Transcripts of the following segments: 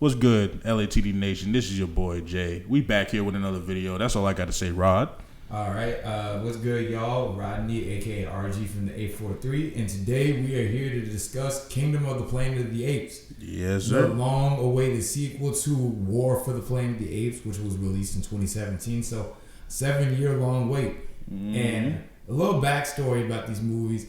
What's good, LATD Nation? This is your boy Jay. We back here with another video. That's all I got to say, Rod. All right, what's good, y'all? Rodney, aka RG from the 843, and today we are here to discuss Kingdom of the Planet of the Apes. Yes, sir. The long-awaited sequel to War for the Planet of the Apes, which was released in 2017. So, 7-year-long wait. Mm-hmm. And a little backstory about these movies.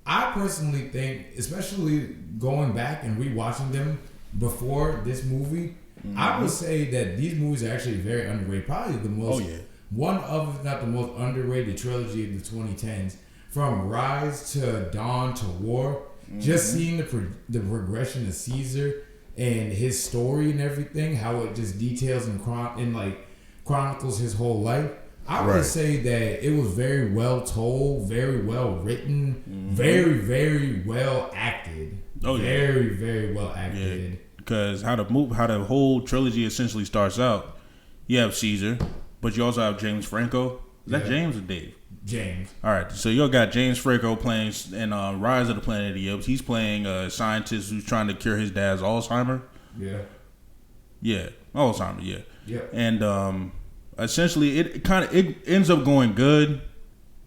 I personally think, especially going back and rewatching them before this movie, I would say that these movies are actually very underrated. Probably the most. Oh, yeah. One of, if not the most underrated trilogy of the 2010s. From Rise to Dawn to War. Just seeing the progression of Caesar and his story and everything, how it just details and chronicles his whole life. I would say that it was very well told, very well written, very, very well acted. Oh, yeah. Very, very well acted. Yeah. Because how the whole trilogy essentially starts out, you have Caesar, but you also have James Franco. Is that James or Dave? James. All right, so you got James Franco playing in Rise of the Planet of the Apes. He's playing a scientist who's trying to cure his dad's Alzheimer. Yeah. Yeah, Alzheimer. Yeah. Yeah. And essentially, it ends up going good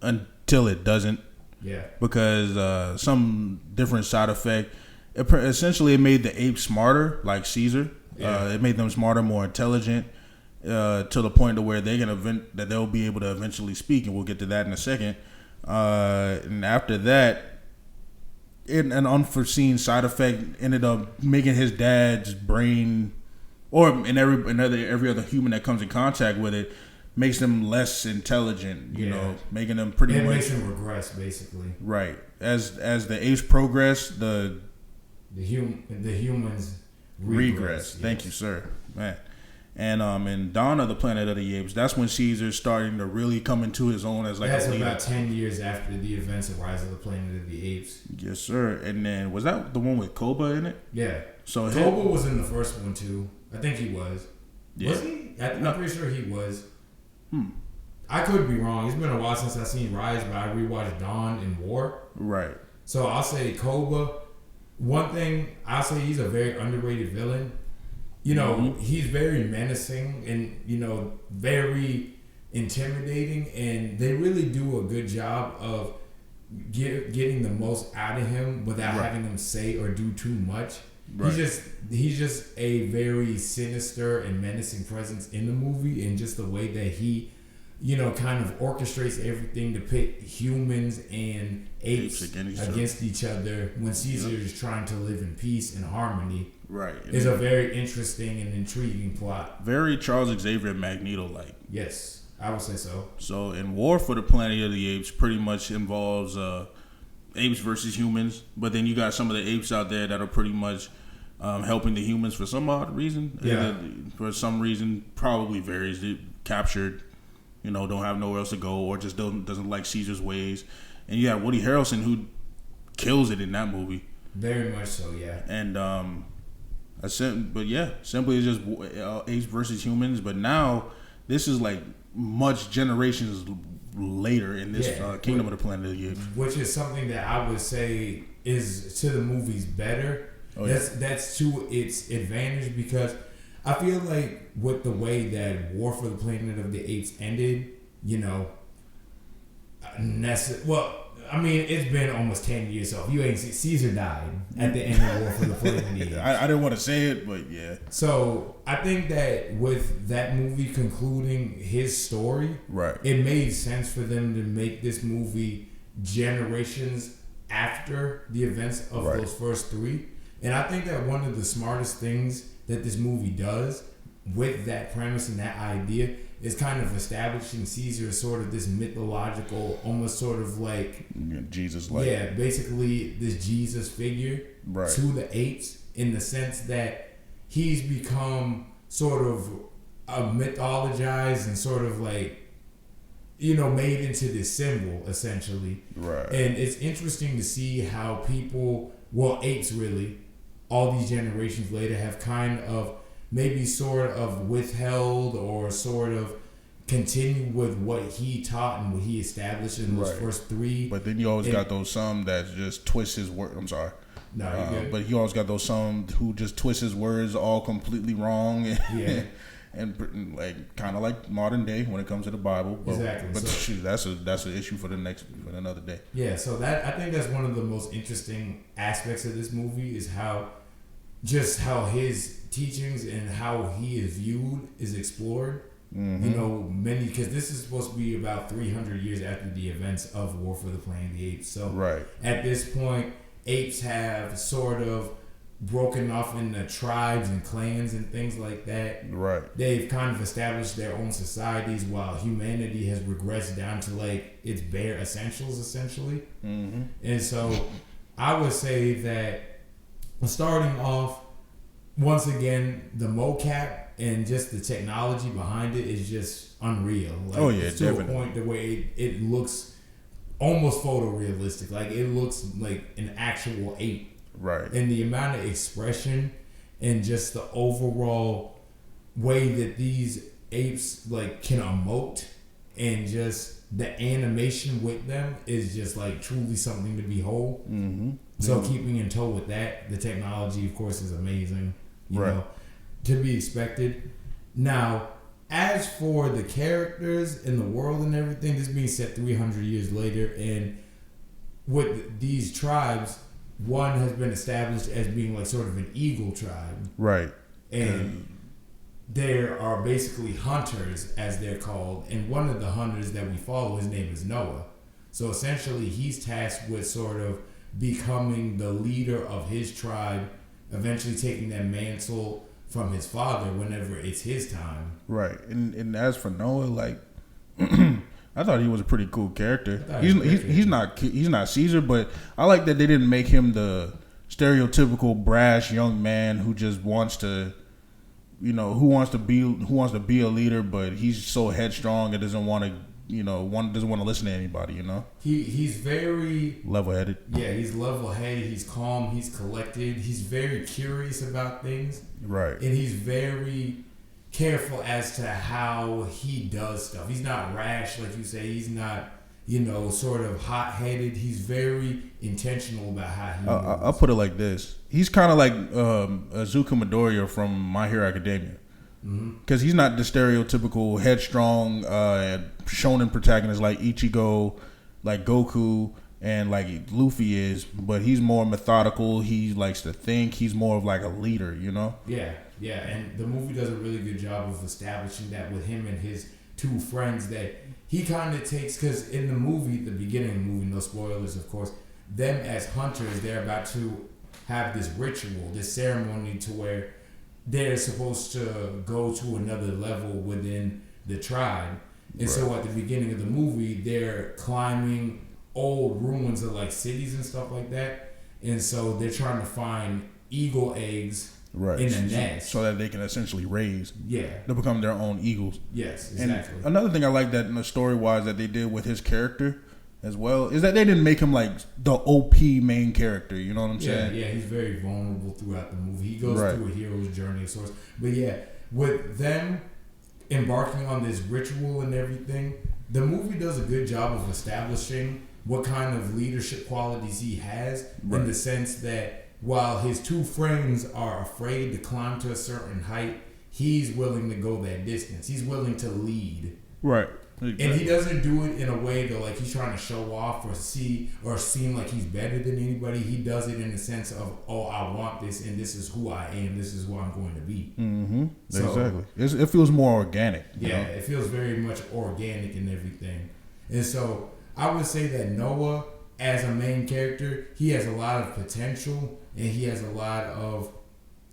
until it doesn't. Yeah. Because some different side effect. Essentially, it made the apes smarter, like Caesar. Yeah. It made them smarter, more intelligent. To the point to where they'll be able to eventually speak, and we'll get to that in a second. And after that, an unforeseen side effect ended up making his dad's brain, or every other human that comes in contact with it, makes them less intelligent. You know, making them pretty much. It makes them regress, basically. Right. As the apes progress, the humans regress. Yes. Thank you, sir. Man. And in Dawn of the Planet of the Apes, that's when Caesar's starting to really come into his own as like a leader. That's about 10 years after the events of Rise of the Planet of the Apes. Yes, sir. And then, was that the one with Koba in it? Yeah. So Koba was in the first one, too. I think he was. Yeah. Was he? I'm pretty sure he was. I could be wrong. It's been a while since I've seen Rise, but I rewatched Dawn and War. Right. So I'll say Koba. One thing, I'll say he's a very underrated villain. You know, he's very menacing and, very intimidating. And they really do a good job of getting the most out of him without having him say or do too much. Right. He's just a very sinister and menacing presence in the movie. And just the way that he, kind of orchestrates everything to pit humans and apes against each other when Caesar is trying to live in peace and harmony. Right. It's a very interesting and intriguing plot. Very Charles Xavier Magneto-like. Yes, I would say so. So in War for the Planet of the Apes pretty much involves apes versus humans. But then you got some of the apes out there that are pretty much helping the humans for some odd reason. Yeah. For some reason, probably varies. They're captured, don't have nowhere else to go, or just doesn't like Caesar's ways. And you have Woody Harrelson, who kills it in that movie. Very much so, yeah. And simply it's just apes versus humans. But now this is like much generations later in this Kingdom of the Planet of the Apes, which is something that I would say is to the movies better. Oh, that's to its advantage, because I feel like with the way that War for the Planet of the Apes ended, it's been almost 10 years, so if you ain't see, Caesar died at the end of War for the Planet of the Apes. I didn't want to say it, but yeah. So I think that with that movie concluding his story, right, it made sense for them to make this movie generations after the events of those first three. And I think that one of the smartest things that this movie does with that premise and that idea is kind of establishing Caesar as sort of this mythological, almost sort of like Jesus-like. Yeah, basically this Jesus figure to the apes, in the sense that he's become sort of mythologized and sort of like, made into this symbol, essentially. Right. And it's interesting to see how apes really, all these generations later, have kind of maybe sort of withheld or sort of continued with what he taught and what he established in those first three. But then you always got those some that just twist his word. I'm sorry. No, you're good. But he always got those some who just twist his words all completely wrong. Yeah. And like kind of like modern day when it comes to the Bible. But, Exactly. But So, shoot, that's an issue for another day. yeah. So that I think that's one of the most interesting aspects of this movie is how his teachings and how he is viewed is explored. Mm-hmm. You know, because this is supposed to be about 300 years after the events of War for the Planet of the Apes. So Right. at this point, apes have sort of broken off into tribes and clans and things like that. Right. They've kind of established their own societies while humanity has regressed down to like its bare essentials, essentially. Mm-hmm. And so I would say that starting off, once again, the mocap and just the technology behind it is just unreal. Like, Oh, yeah, to definitely. a point the way it looks almost photorealistic. Like it looks like an actual ape. Right. And the amount of expression and just the overall way that these apes like can emote and just the animation with them is just like truly something to behold. Mm-hmm. So keeping in tow with that, the technology of course is amazing. You Right. know, to be expected. Now, as for the characters and the world and everything, this being set 300 years later, and with these tribes, one has been established as being like sort of an eagle tribe. Right. And there are basically hunters, as they're called, and one of the hunters that we follow, his name is Noah. So essentially, he's tasked with sort of becoming the leader of his tribe, eventually taking that mantle from his father whenever it's his time. Right. And as for Noah, like I thought he was a pretty cool character. He's not Caesar, but I like that they didn't make him the stereotypical brash young man who just wants to, you know, who wants to be a leader, but he's so headstrong and doesn't want to, you know, doesn't want to listen to anybody. You know, He's very level-headed. Yeah, he's level-headed. He's calm. He's collected. He's very curious about things. Right. And he's very careful as to how he does stuff. He's not rash, like you say. He's not, you know, sort of hot-headed. He's very intentional about how he moves. I'll put it like this: he's kind of like Azuka Midoriya from My Hero Academia, because he's not the stereotypical headstrong shonen protagonist like Ichigo, like Goku, and like Luffy is, but he's more methodical. He likes to think. He's more of like a leader, you know? Yeah, and the movie does a really good job of establishing that with him and his two friends that he kind of takes, because in the movie, the beginning of the movie, no spoilers of course, them as hunters, they're about to have this ritual, this ceremony to where they're supposed to go to another level within the tribe. And Right. so at the beginning of the movie, they're climbing old ruins of like cities and stuff like that. And so they're trying to find eagle eggs Right. in a nest. So that they can essentially raise. Yeah. They'll become their own eagles. Yes, And exactly. another thing I like that in the story wise that they did with his character as well is that they didn't make him like the OP main character. You know what I'm saying? Yeah, he's very vulnerable throughout the movie. He goes Right. through a hero's journey of sorts. But yeah, with them embarking on this ritual and everything, the movie does a good job of establishing what kind of leadership qualities he has, Right. in the sense that while his two friends are afraid to climb to a certain height, he's willing to go that distance. He's willing to lead. Right. And he doesn't do it in a way that like he's trying to show off or seem like he's better than anybody. He does it in the sense of, oh, I want this and this is who I am. This is who I'm going to be. Mm-hmm. So- Exactly. It feels more organic. you Yeah, know? it feels very much organic and everything. And so I would say that Noah, as a main character, he has a lot of potential and he has a lot of,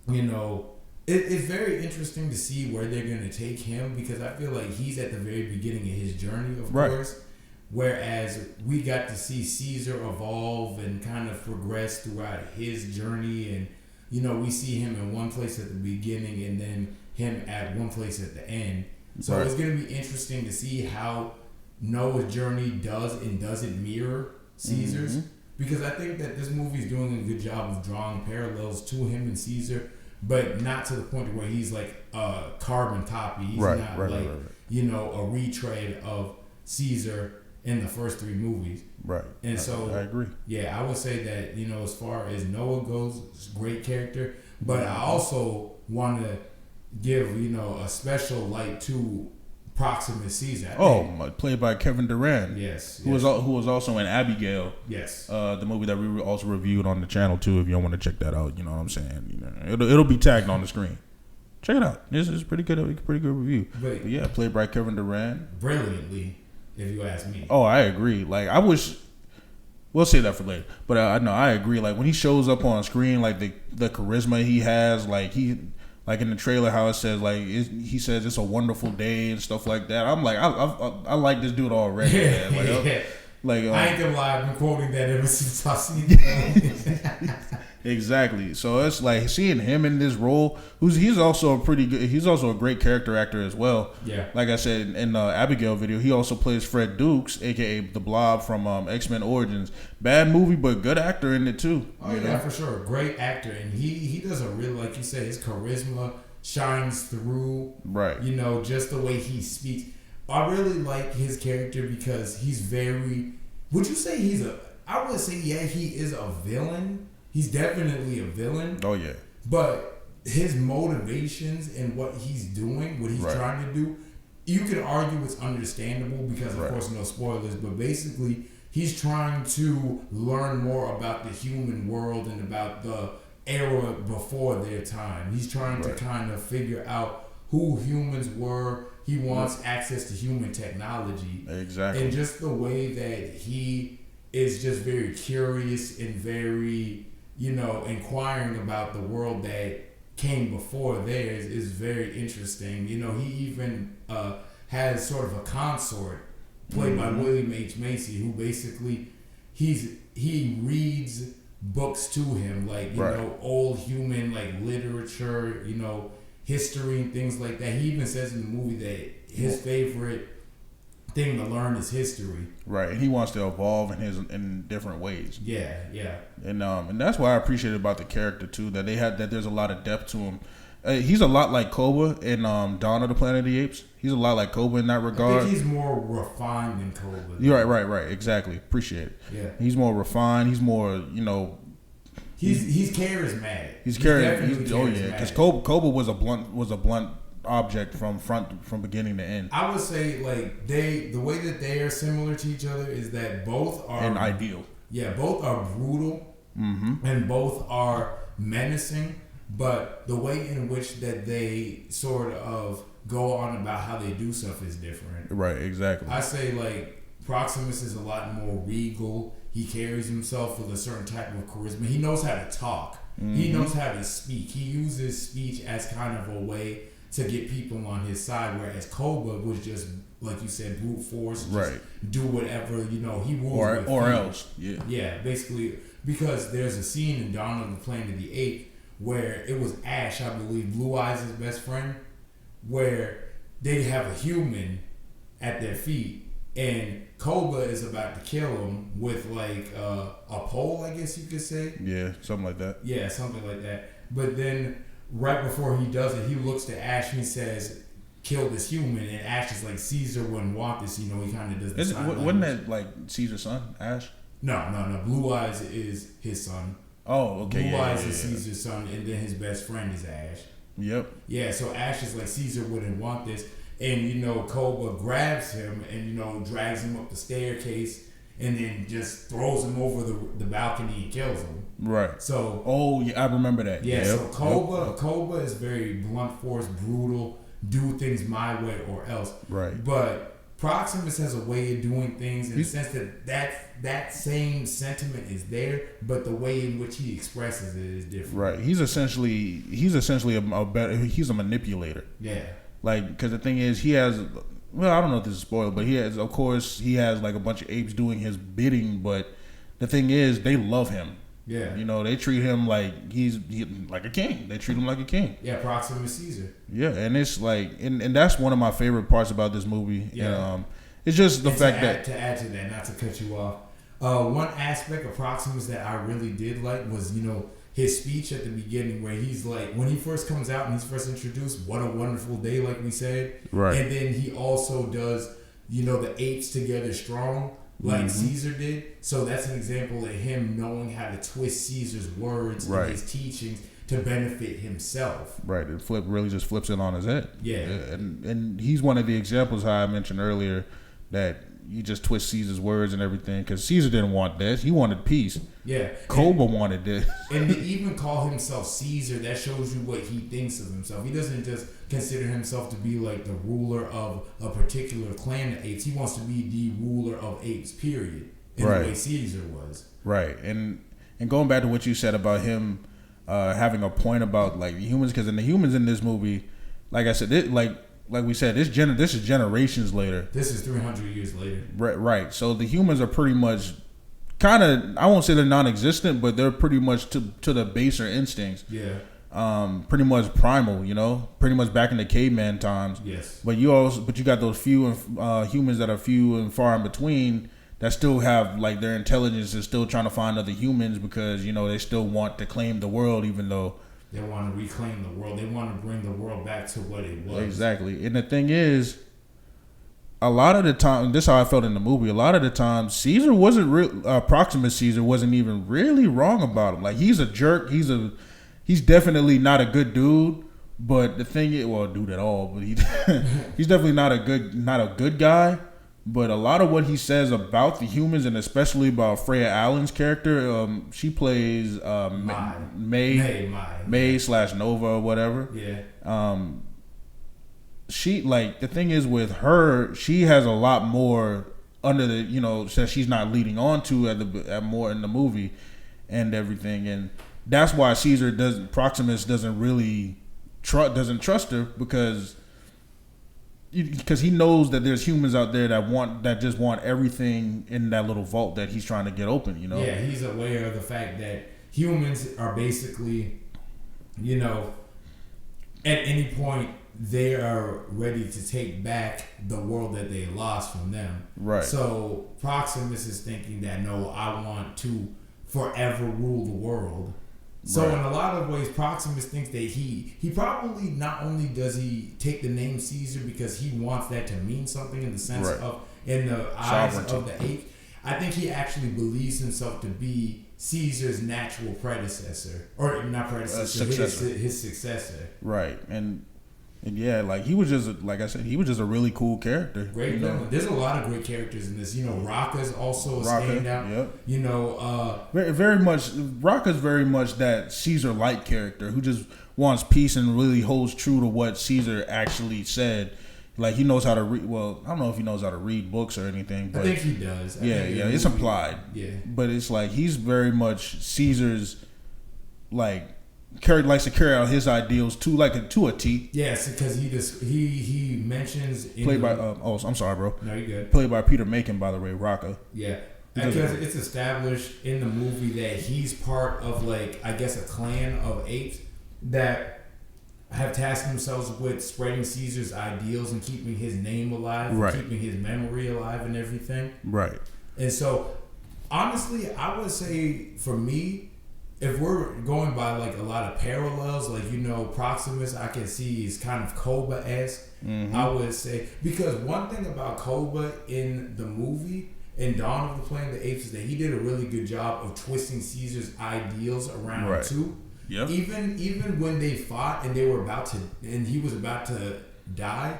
you know, it's very interesting to see where they're going to take him, because I feel like he's at the very beginning of his journey, of Right. course. Whereas we got to see Caesar evolve and kind of progress throughout his journey. And, you know, we see him in one place at the beginning and then him at one place at the end. So Right. it's going to be interesting to see how Noah's journey does and doesn't mirror Caesar's. Because I think that this movie is doing a good job of drawing parallels to him and Caesar, but not to the point where he's like a carbon copy. He's Right, not right, like, right. you know, a retread of Caesar. in the first 3 movies. Right. And so I agree. Yeah, I would say that, as far as Noah goes, it's a great character. But I also want to give, a special light to Proxima Caesar. Played by Kevin Durant. Yes. Who was also in Abigail. Yes. The movie that we also reviewed on the channel too. If you want to check that out, you know what I'm saying. It'll be tagged on the screen. Check it out. This is pretty good review. But yeah, played by Kevin Durant. Brilliantly, if you ask me. Oh, I agree. Like I wish. We'll say that for later. But I know I agree. Like when he shows up on screen, like the charisma he has, like in the trailer, how it says he says it's a wonderful day and stuff like that. I'm like I like this dude already. Man. Like, I ain't gonna lie, I've been quoting that ever since I seen it. Exactly. So it's like seeing him in this role. He's also a great character actor as well. Yeah. Like I said in the Abigail video, he also plays Fred Dukes, aka the Blob from X-Men Origins. Bad movie, but good actor in it too. Oh yeah, for sure, great actor, and he does a really, like you said, his charisma shines through. Right. Just the way he speaks. I really like his character because he's very. Would you say I would say he is a villain. He's definitely a villain. Oh yeah. But his motivations and what he's doing, what he's trying to do, you could argue it's understandable because of course no spoilers, but basically he's trying to learn more about the human world and about the era before their time. He's trying to kind of figure out who humans were. He wants access to human technology. Exactly. And just the way that he is just very curious and very, inquiring about the world that came before theirs is very interesting. He even has sort of a consort played by William H. Macy, who basically he reads books to him, like old human literature, history and things like that. He even says in the movie that his favorite thing to learn is history. Right, and he wants to evolve in different ways. Yeah. And that's what I appreciate about the character too. That there's a lot of depth to him. He's a lot like Koba in Dawn of the Planet of the Apes. He's a lot like Koba in that regard. I think he's more refined than Koba. You're right. Exactly. Appreciate it. Yeah. He's more refined. He's more, He's charismatic. He's charismatic. Oh yeah, because Koba was a blunt object from beginning to end. I would say the way that they are similar to each other is that both are ideal. Yeah, both are brutal and both are menacing, but the way in which that they sort of go on about how they do stuff is different. Right, exactly. I say Proximus is a lot more regal. He carries himself with a certain type of charisma. He knows how to talk. He knows how to speak. He uses speech as kind of a way to get people on his side, whereas Koba was just, like you said, brute force. Just do whatever, he rules or else. Yeah. Yeah, basically, because there's a scene in Dawn of the Planet of the Apes where it was Ash, I believe, Blue Eyes' best friend, where they have a human at their feet, and Koba is about to kill him with a pole, I guess you could say. Yeah, something like that. Yeah, something like that. But then right before he does it, he looks to Ash and he says, "Kill this human." And Ash is like, "Caesar wouldn't want this." He kind of does the sign language. Wasn't that Caesar's son, Ash? No. Blue Eyes is his son. Oh, okay. Blue Eyes is Caesar's son, and then his best friend is Ash. Yep. Yeah, so Ash is like, Caesar wouldn't want this. And, Koba grabs him and, drags him up the staircase and then just throws him over the balcony and kills him. Right. So. Oh, yeah, I remember that. Yeah, so Koba is very blunt force, brutal, do things my way or else. Right. But Proximus has a way of doing things in the sense that same sentiment is there, but the way in which he expresses it is different. Right. He's essentially he's a manipulator. Yeah. Because the thing is, he has. Well, I don't know if this is spoiled, but he has a bunch of apes doing his bidding. But the thing is, they love him. Yeah. They treat him like he's like a king. They treat him like a king. Yeah, Proximus Caesar. Yeah, and it's and that's one of my favorite parts about this movie. Yeah. And, it's just the fact to add to that, not to cut you off. One aspect of Proximus that I really did like was, his speech at the beginning where he's like, when he first comes out and he's first introduced, "What a wonderful day," like we said. Right. And then he also does the apes together strong, like Caesar did. So that's an example of him knowing how to twist Caesar's words and his teachings to benefit himself. Right. It really just flips it on his head. Yeah. And he's one of the examples how I mentioned earlier that you just twist Caesar's words and everything, because Caesar didn't want this. He wanted peace. Yeah. Koba wanted this. And to even call himself Caesar, that shows you what he thinks of himself. He doesn't just consider himself to be like the ruler of a particular clan of apes. He wants to be the ruler of apes, period. In the way Caesar was. Right. And going back to what you said about him having a point about like the humans, because in the humans in this movie, like I said, like we said, this is generations later. This is 300 years later. Right. So the humans are pretty much kind of, I won't say they're non-existent, but they're pretty much to the baser instincts. Yeah. Pretty much primal, pretty much back in the caveman times. Yes. But you got those few humans that are few and far in between that still have like their intelligence is still trying to find other humans because they still want to claim the world, even though they want to reclaim the world. They want to bring the world back to what it was. Exactly. And the thing is, a lot of the time, this is how I felt in the movie, a lot of the time, Caesar wasn't real. Proximus Caesar wasn't even really wrong about him. Like, he's a jerk. He's definitely not a good dude. But the thing is, well, dude at all. But he's definitely not a good guy. But a lot of what he says about the humans, and especially about Freya Allen's character, she plays May/Nova or whatever. Yeah. She the thing is with her, she has a lot more under the that she's not leading on to at more in the movie and everything, and that's why Proximus doesn't really doesn't trust her because he knows that there's humans out there that just want everything in that little vault that he's trying to get open. Yeah, he's aware of the fact that humans are basically, at any point they are ready to take back the world that they lost from them. Right. So Proximus is thinking that no, I want to forever rule the world. So in a lot of ways, Proximus thinks that he probably not only does he take the name Caesar because he wants that to mean something in the sense of in the eyes of the ape. I think he actually believes himself to be Caesar's natural predecessor, or not predecessor, his successor. Right, and yeah, like he was just like I said, he was just a really cool character. Great villain. There's a lot of great characters in this. Rocka's also a standout. Yep. Very much. Rocka's very much that Caesar-like character who just wants peace and really holds true to what Caesar actually said. Like he knows how to read. Well, I don't know if he knows how to read books or anything. But I think he does. It's implied. Yeah, but it's like he's very much Caesar's likes to carry out his ideals to a T. Yes, because he mentions played by I'm sorry, bro. No, you're good. Played by Peter Macon, by the way, Rocka. Yeah, because it's established in the movie that he's part of a clan of apes that have tasked themselves with spreading Caesar's ideals and keeping his name alive, and keeping his memory alive, and everything. Right. And so, honestly, I would say for me, if we're going by a lot of parallels, Proximus, I can see is kind of Koba-esque. Mm-hmm. I would say, because one thing about Koba in the movie, in Dawn of the Planet of the Apes, is that he did a really good job of twisting Caesar's ideals around too. Yep. Even when they fought and he was about to die,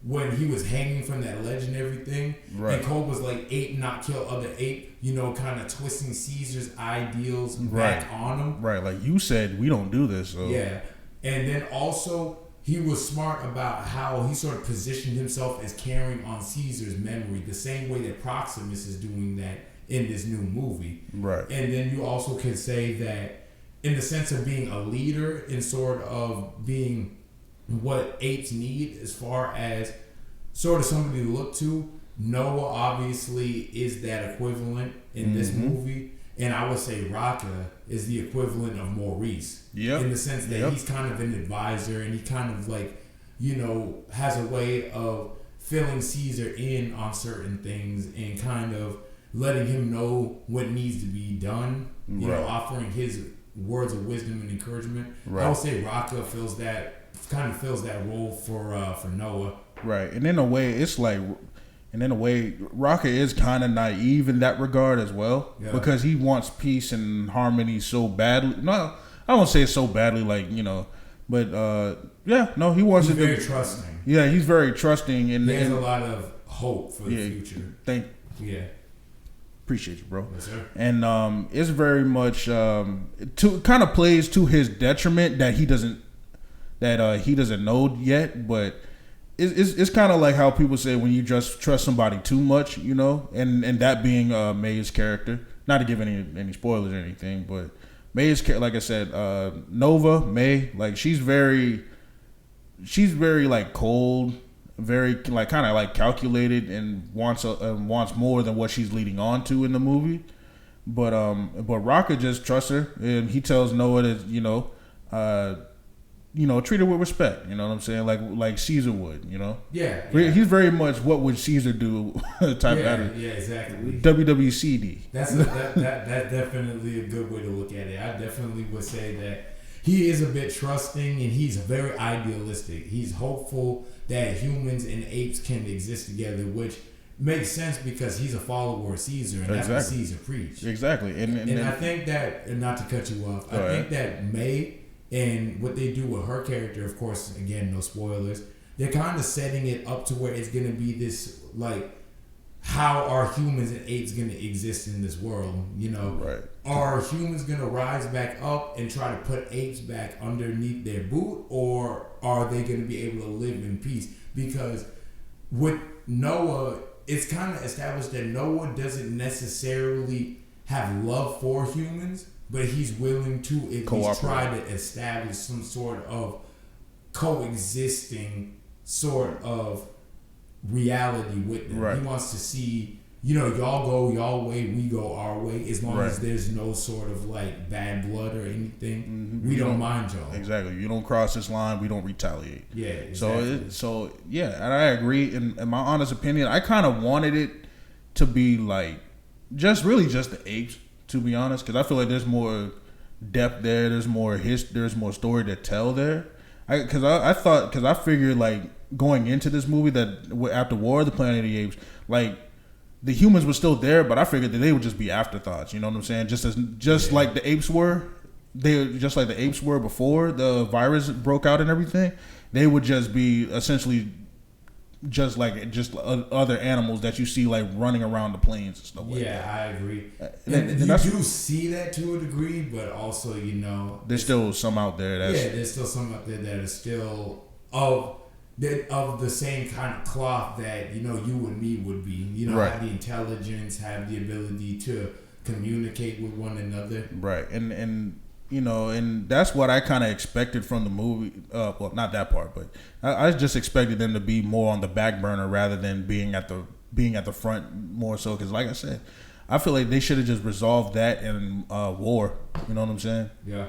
when he was hanging from that ledge and everything, and Koba's ape not kill other ape, kind of twisting Caesar's ideals back on him. Right, like you said, we don't do this. So. Yeah, and then also he was smart about how he sort of positioned himself as carrying on Caesar's memory, the same way that Proximus is doing that in this new movie. Right. And then you also could say that in the sense of being a leader and sort of being what apes need as far as sort of somebody to look to, Noah obviously is that equivalent in this movie. And I would say Rocka is the equivalent of Maurice. Yep. In the sense that he's kind of an advisor and he kind of has a way of filling Caesar in on certain things and kind of letting him know what needs to be done. Offering his words of wisdom and encouragement. I would say Rocka fills that role for Noah. Right, and in a way, it's like, And in a way, Rocket is kind of naive in that regard as well, because he wants peace and harmony so badly. No, I won't say it so badly, like, you know, but he wants he's to. Very trusting. Yeah, he's very trusting, and he has a lot of hope for the future. Appreciate you, bro. Yes, sir. And it's very much kind of plays to his detriment that he doesn't know yet, but. It's kind of like how people say when you just trust somebody too much, you know, and that being May's character. Not to give any spoilers or anything, but May's, like I said, May, like she's very like cold, very like kind of like calculated, and wants more than what she's leading on to in the movie. But Rocket just trusts her, and he tells Noah that, treat her with respect. You know what I'm saying? Like Caesar would, you know? Yeah. He's very much what would Caesar do type of. Yeah, exactly. WWCD. That's definitely a good way to look at it. I definitely would say that he is a bit trusting, and he's very idealistic. He's hopeful that humans and apes can exist together, which makes sense because he's a follower of Caesar, and that's what Caesar preached. Exactly. And I think that, and not to cut you off, I think that May... And what they do with her character, of course, again, no spoilers, they're kind of setting it up to where it's going to be this, like, how are humans and apes going to exist in this world, you know? Right. Are humans going to rise back up and try to put apes back underneath their boot, or are they going to be able to live in peace? Because with Noah, it's kind of established that Noah doesn't necessarily have love for humans, but he's willing to at least try to establish some sort of coexisting sort of reality with them. Right. He wants to see, y'all go y'all way, we go our way, as long as there's no sort of like bad blood or anything. Mm-hmm. We don't mind y'all. Exactly. You don't cross this line, we don't retaliate. Yeah, exactly. So and I agree. In my honest opinion, I kind of wanted it to be like just the apes, to be honest, because I feel like there's more depth there. There's more there's more story to tell there. Because I figured like going into this movie that after War of the Planet of the Apes, like the humans were still there, but I figured that they would just be afterthoughts. You know what I'm saying? Just like the apes were. Just like the apes were before the virus broke out and everything. They would just be essentially just other animals that you see like running around the plains and stuff like that. Yeah, I agree. And you do see that to a degree, but also, there's still some out there there's still some out there that are still of the same kind of cloth that, you and me would be. Have the intelligence, have the ability to communicate with one another. Right. And that's what I kind of expected from the movie. Well, not that part, but I just expected them to be more on the back burner rather than being at the front more so. Because, like I said, I feel like they should have just resolved that in War. You know what I'm saying? Yeah.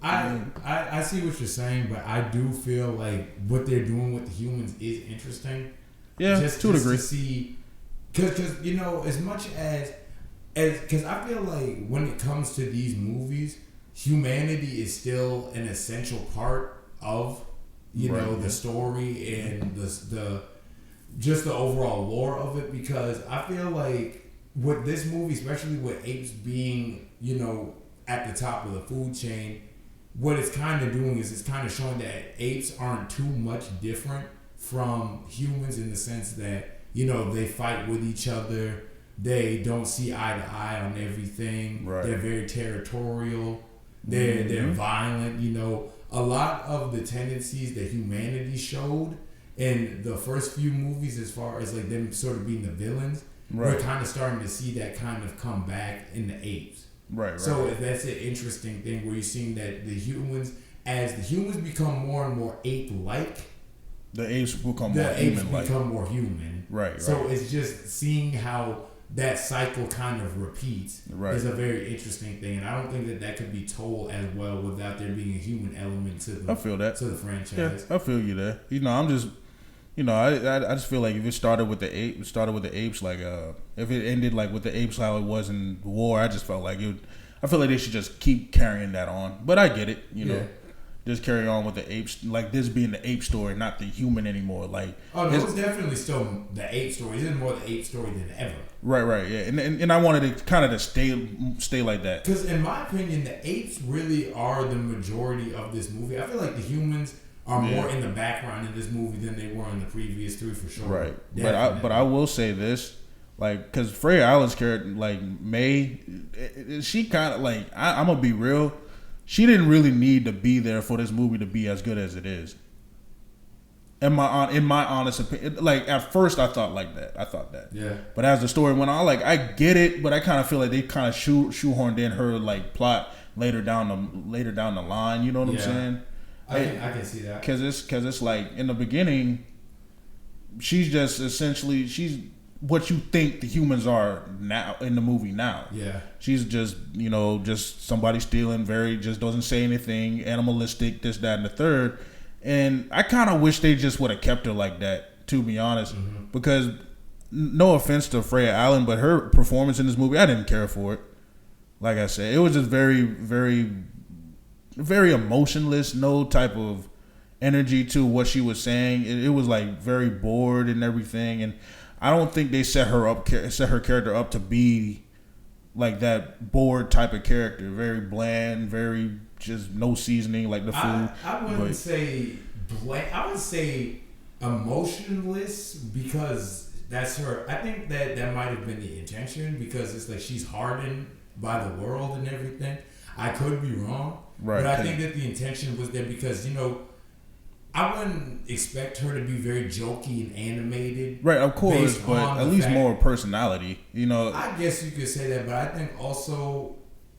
I see what you're saying, but I do feel like what they're doing with the humans is interesting. Yeah, to a degree. To see, because as much as because I feel like when it comes to these movies, humanity is still an essential part of the story and the just the overall lore of it. Because I feel like with this movie, especially with apes being at the top of the food chain, what it's kind of doing is it's kind of showing that apes aren't too much different from humans in the sense that they fight with each other. They don't see eye to eye on everything. Right. They're very territorial. They're violent. A lot of the tendencies that humanity showed in the first few movies, as far as like them sort of being the villains, we're kind of starting to see that kind of come back in the apes. Right. So that's an interesting thing where you're seeing that as the humans become more and more ape-like, the apes become more human. Right. So it's just seeing how that cycle kind of repeats is a very interesting thing, and I don't think that could be told as well without there being a human element to the. I feel that to the franchise. Yeah, I feel you there. I'm just, I just feel like if it started with the apes, like if it ended like with the apes how it was in War, I just felt like I feel like they should just keep carrying that on. But I get it, just carry on with the apes, like this being the ape story, not the human anymore. Like, oh no, it's definitely still the ape story. It's more the ape story than ever. Right, yeah, and I wanted to kind of stay like that. Because in my opinion, the apes really are the majority of this movie. I feel like the humans are more in the background in this movie than they were in the previous three for sure. Right, but I will say this. Like, because Freya Allen's character, like May, she kind of like I'm gonna be real. She didn't really need to be there for this movie to be as good as it is. In my honest opinion, like at first I thought that. Yeah. But as the story went on, like I get it, but I kind of feel like they kind of shoehorned in her like plot later down the line. You know what I'm saying? I can see that. Because it's like in the beginning, she's just essentially what you think the humans are now in the movie now. Yeah. She's just, just somebody stealing, just doesn't say anything, animalistic, this, that, and the third. And I kind of wish they just would have kept her like that, to be honest. Mm-hmm. Because, no offense to Freya Allen, but her performance in this movie, I didn't care for it. Like I said, it was just very, very, very emotionless, no type of energy to what she was saying. It was like very bored and everything. And I don't think they set her character up to be like that bored type of character. Very bland, very just no seasoning like the food. I wouldn't say bland. I would say emotionless because that's her. I think that might have been the intention because it's like she's hardened by the world and everything. I could be wrong, but I think that the intention was there because I wouldn't expect her to be very jokey and animated. Right, of course, but at least more personality, I guess you could say that, but I think also,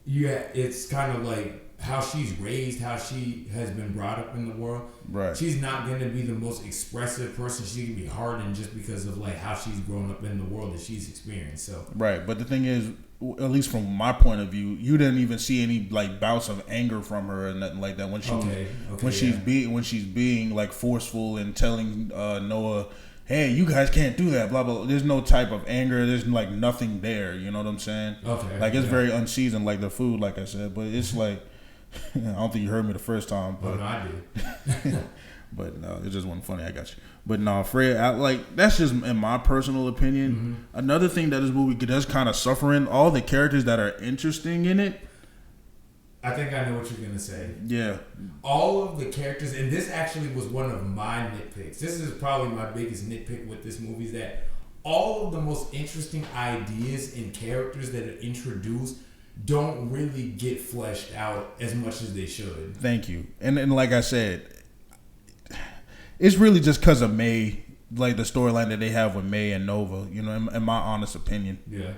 it's kind of like how she's raised, how she has been brought up in the world. Right. She's not going to be the most expressive person. She can be hardened just because of like how she's grown up in the world that she's experienced. So. Right, but the thing is, at least from my point of view, you didn't even see any like bouts of anger from her or nothing like that when she's being like forceful and telling Noah, hey, you guys can't do that, blah blah. There's no type of anger. There's like nothing there. You know what I'm saying? Okay. Like it's very unseasoned, like the food, like I said. But it's like I don't think you heard me the first time. But no, I did. But no, it just wasn't funny. I got you. But no, Freya, that's just in my personal opinion. Mm-hmm. Another thing that this movie does kind of suffer in, all the characters that are interesting in it. I think I know what you're gonna say. Yeah. All of the characters, and this actually was one of my nitpicks. This is probably my biggest nitpick with this movie is that all of the most interesting ideas and characters that are introduced don't really get fleshed out as much as they should. Thank you. And like I said, it's really just because of May, like the storyline that they have with May and Nova, in my honest opinion. Yeah.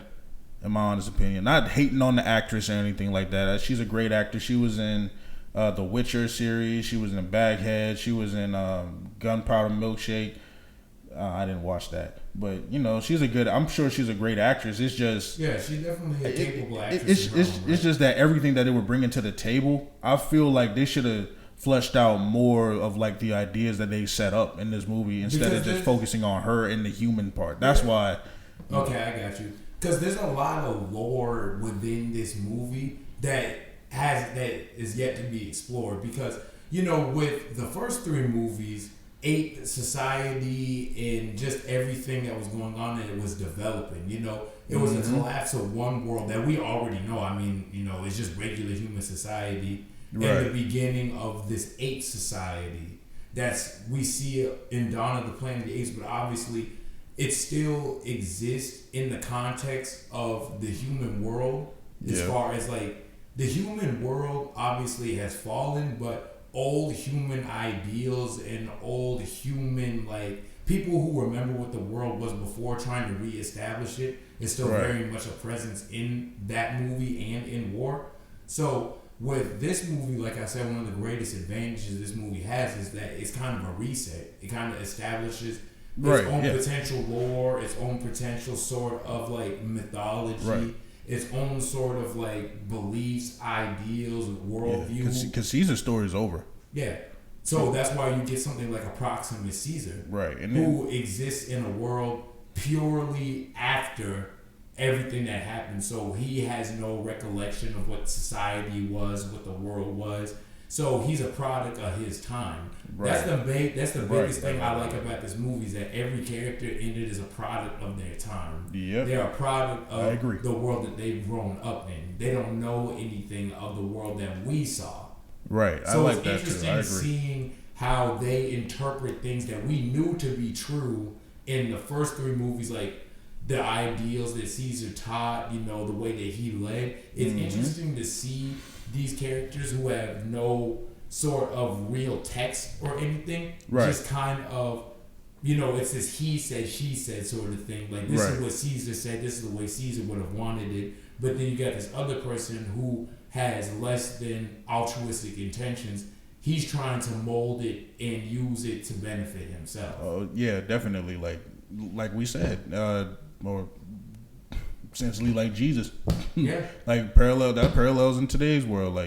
In my honest opinion. Not hating on the actress or anything like that. She's a great actress. She was in the Witcher series. She was in Baghead. She was in Gunpowder Milkshake. I didn't watch that. But, I'm sure she's a great actress. It's just... Yeah, she's definitely a capable actress. It's just that everything that they were bringing to the table, I feel like they should have fleshed out more of like the ideas that they set up in this movie instead of just focusing on her and the human part. That's why. Okay, I got you. Because there's a lot of lore within this movie that is yet to be explored. Because with the first three movies, ape society and just everything that was going on and it was developing. It was a collapse of one world that we already know. I mean, it's just regular human society. Right. And the beginning of this ape society we see in Dawn of the Planet of the Apes, but obviously it still exists in the context of the human world as far as like the human world obviously has fallen, but old human ideals and old human like people who remember what the world was before trying to reestablish it is still very much a presence in that movie and in War. So with this movie, like I said, one of the greatest advantages this movie has is that it's kind of a reset. It kind of establishes its own potential lore, its own potential sort of like mythology, its own sort of like beliefs, ideals, worldview. Because Caesar's story is over. Yeah. So that's why you get something like a Proximus Caesar, right? And who exists in a world purely after everything that happened. So he has no recollection of what society was, what the world was. So he's a product of his time. Right. That's the biggest thing I like about this movie is that every character in it is a product of their time. Yep. They're a product of the world that they've grown up in. They don't know anything of the world that we saw. Right. So I like it's that interesting too. I agree. seeing how they interpret things that we knew to be true in the first three movies, like the ideals that Caesar taught, the way that he led. It's interesting to see these characters who have no sort of real text or anything, just kind of, it's this he said, she said sort of thing. Like, this is what Caesar said, this is the way Caesar would have wanted it. But then you got this other person who has less than altruistic intentions. He's trying to mold it and use it to benefit himself. Oh, yeah, definitely. Like we said, or essentially like Jesus. Yeah. That parallels in today's world,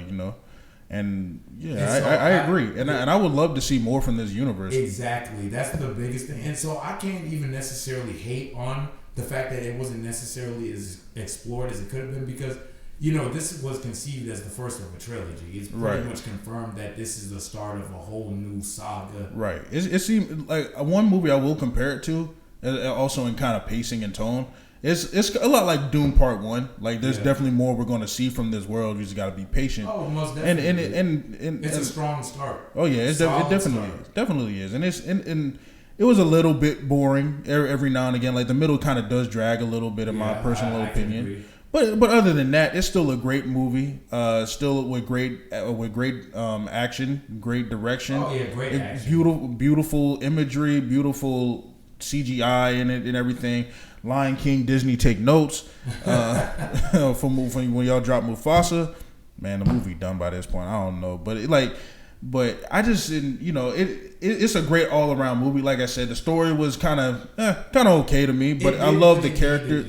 and I agree. And I would love to see more from this universe. Exactly. That's the biggest thing. And so I can't even necessarily hate on the fact that it wasn't necessarily as explored as it could have been because, this was conceived as the first of a trilogy. It's pretty much confirmed that this is the start of a whole new saga. Right. It seemed like one movie I will compare it to, also in kind of pacing and tone. It's a lot like Dune Part 1. Like, there's definitely more we're going to see from this world. You just got to be patient. Oh, most definitely. And it's a strong start. Oh yeah, it definitely is. And it was a little bit boring every now and again. Like, the middle kind of does drag a little bit, in my personal opinion. But other than that, it's still a great movie. Still with great action, great direction. Oh yeah, great action. Beautiful imagery, beautiful CGI in it and everything. Lion King, Disney, take notes. From when y'all drop Mufasa, man, the movie done by this point. I don't know, but I just didn't. It's a great all around movie. Like I said, the story was kind of okay to me, but I love the character.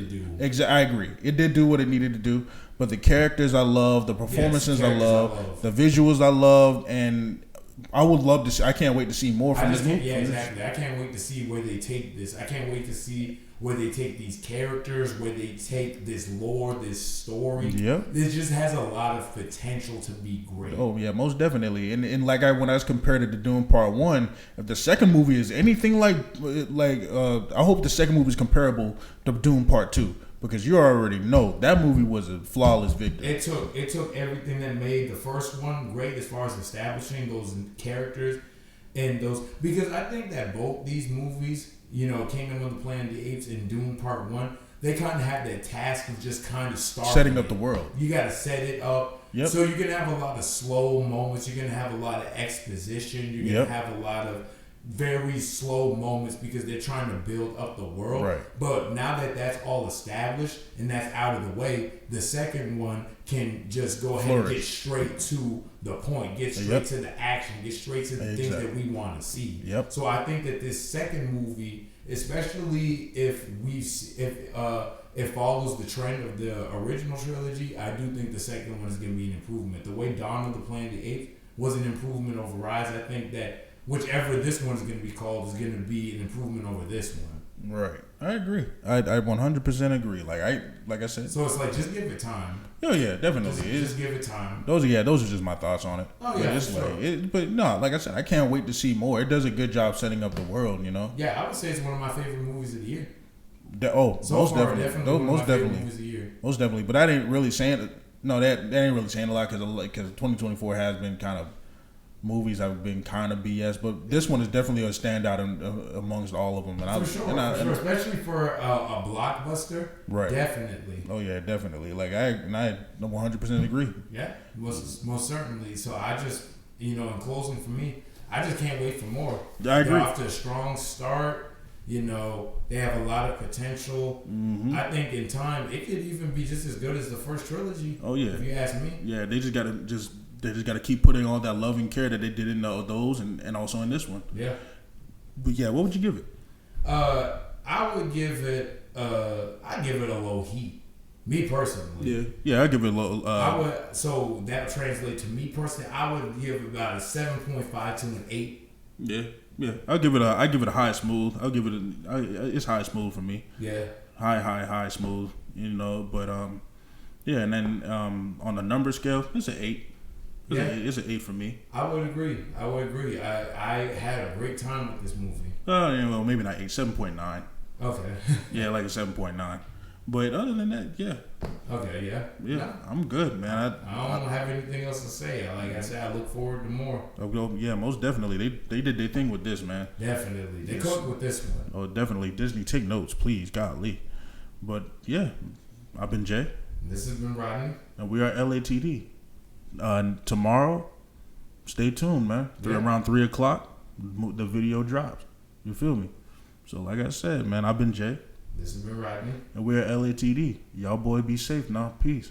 I agree. It did do what it needed to do, but the characters I love, the performances I love, the visuals I loved, and I would love to see. I can't wait to see more from this movie. Yeah, exactly. I can't wait to see where they take this. I can't wait to see where they take these characters, where they take this lore, this story. Yep. This just has a lot of potential to be great. Oh yeah, most definitely. And when I was compared it to Dune Part 1, if the second movie is anything like I hope the second movie is comparable to Dune Part 2. Because you already know that movie was a flawless victory. It took everything that made the first one great as far as establishing those characters and those. Because I think that both these movies, Kingdom of the Planet of the Apes and Dune Part 1, they kind of have that task of just kind of setting up the world. You got to set it up. Yep. So you're going to have a lot of slow moments. You're going to have a lot of exposition. You're going to have a lot of very slow moments because they're trying to build up the world. Right. But now that that's all established and that's out of the way, the second one can just go ahead and get straight to the point, get straight to the action, get straight to the things that we want to see. Yep. So I think that this second movie, especially if it follows the trend of the original trilogy, I do think the second one is going to be an improvement. The way Dawn of the Planet of the Apes was an improvement over Rise, I think that whichever this one's going to be called is going to be an improvement over this one. Right. I agree. I 100% agree. Like I said. So it's like, just give it time. Oh yeah, definitely. Just give it time. Those are just my thoughts on it. Oh yeah, but no, like I said, I can't wait to see more. It does a good job setting up the world, Yeah, I would say it's one of my favorite movies of the year. Most definitely. Most definitely. But that ain't really saying. No, that ain't really saying a lot because 2024 has been kind of. Movies have been kind of BS, but this one is definitely a standout amongst all of them. And for sure, especially for a blockbuster. Right. Definitely. Oh yeah, definitely. Like I 100% agree. Yeah, most certainly. So I just, in closing for me, I just can't wait for more. I agree. They're off to a strong start. They have a lot of potential. Mm-hmm. I think in time it could even be just as good as the first trilogy. Oh yeah. If you ask me. Yeah, they just got to keep putting all that love and care that they did in those and also in this one. Yeah. But yeah, what would you give it? I would give it. I give it a low heat. Me personally. Yeah, I give it a low. I would. So that translates to me personally. I would give about a 7.5 to an 8. Yeah. I give it a high smooth. I'll give it it's high smooth for me. Yeah. High smooth. But yeah, and then on the number scale, it's an 8. It's an 8 for me. I would agree. I had a great time with this movie. Well, maybe not 8, 7.9. Okay. Yeah, like a 7.9. But other than that, yeah. Okay, yeah. Yeah, no. I'm good, man. I don't have anything else to say. Like I said, I look forward to more. Yeah, most definitely. They did their thing with this, man. Definitely. They cooked with this one. Oh, definitely. Disney, take notes, please. Golly. But, yeah, I've been Jay. This has been Rodney. And we are LATD. Tomorrow, stay tuned, man. Around 3 o'clock, the video drops. You feel me? So, like I said, man, I've been Jay. This has been Rodney. And we're LATD. Y'all boy be safe now. Peace.